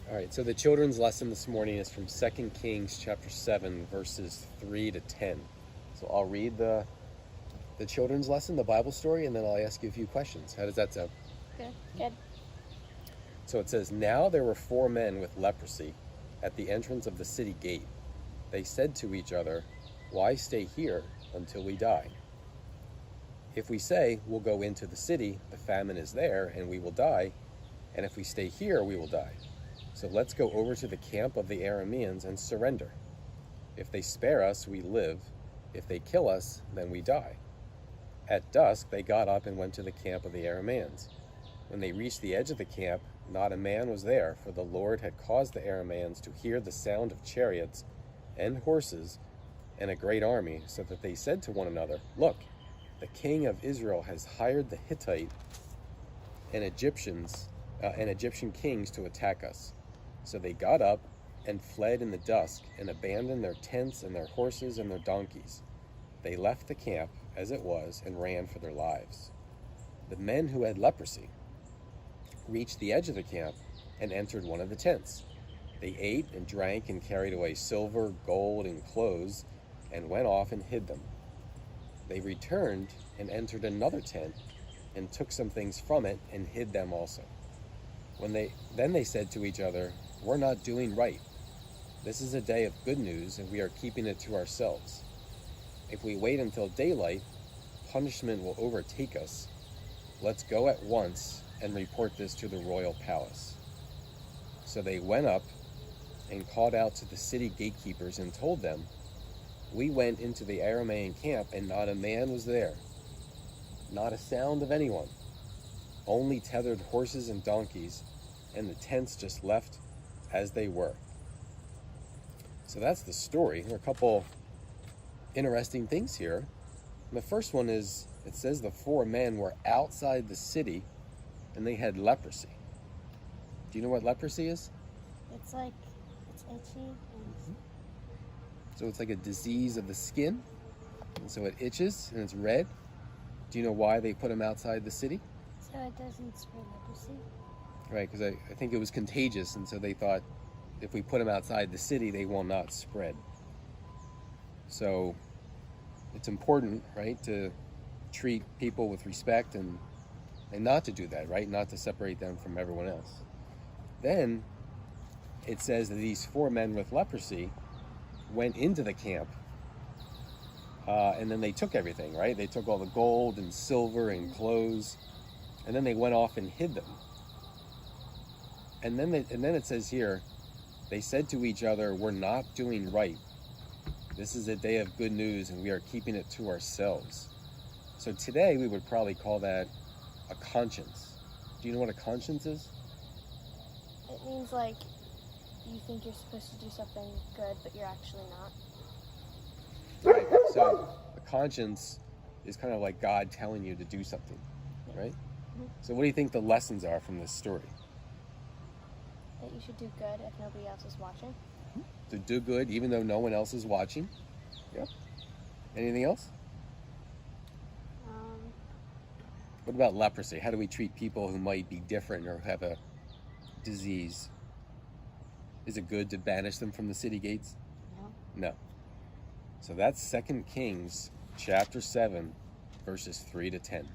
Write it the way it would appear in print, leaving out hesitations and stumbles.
All right, so the children's lesson this morning is from 2 Kings chapter 7, verses 3 to 10. So I'll read the children's lesson, the Bible story, and then I'll ask you a few questions. How does that sound? Good. So it says, "Now there were 4 men with leprosy at the entrance of the city gate. They said to each other, 'Why stay here until we die? If we say, we'll go into the city, the famine is there, and we will die. And if we stay here, we will die. So let's go over to the camp of the Arameans and surrender. If they spare us, we live. If they kill us, then we die.' At dusk, they got up and went to the camp of the Arameans. When they reached the edge of the camp, not a man was there, for the Lord had caused the Arameans to hear the sound of chariots and horses and a great army, so that they said to one another, 'Look, the king of Israel has hired the Hittite and Egyptian kings to attack us.' So they got up and fled in the dusk and abandoned their tents and their horses and their donkeys. They left the camp as it was and ran for their lives. The men who had leprosy reached the edge of the camp and entered one of the tents. They ate and drank and carried away silver, gold, and clothes and went off and hid them. They returned and entered another tent and took some things from it and hid them also. Then they said to each other, 'We're not doing right. This is a day of good news, and we are keeping it to ourselves. If we wait until daylight, punishment will overtake us. Let's go at once and report this to the royal palace.' So they went up and called out to the city gatekeepers and told them, 'We went into the Aramean camp, and not a man was there, not a sound of anyone, only tethered horses and donkeys, and the tents just left as they were.'" So that's the story. There are a couple interesting things here. And the first one is, it says the 4 men were outside the city and they had leprosy. Do you know what leprosy is? It's itchy. And... So it's like a disease of the skin, and so it itches and it's red. Do you know why they put them outside the city? So it doesn't spread leprosy? Right, because I think it was contagious, and so they thought if we put them outside the city, they will not spread. So it's important, right, to treat people with respect and not to do that, right? Not to separate them from everyone else. Then it says that these 4 men with leprosy went into the camp, and then they took everything, right? They took all the gold and silver and clothes, and then they went off and hid them. And then it says here, they said to each other, "We're not doing right. This is a day of good news, and we are keeping it to ourselves." So today we would probably call that a conscience. Do you know what a conscience is? It means like you think you're supposed to do something good, but you're actually not. Right. So a conscience is kind of like God telling you to do something, right? Mm-hmm. So what do you think the lessons are from this story? That you should do good if nobody else is watching. To do good even though no one else is watching. Yep. Anything else? What about leprosy? How do we treat people who might be different or have a disease? Is it good to banish them from the city gates? No. So that's 2 Kings chapter 7, verses 3 to 10.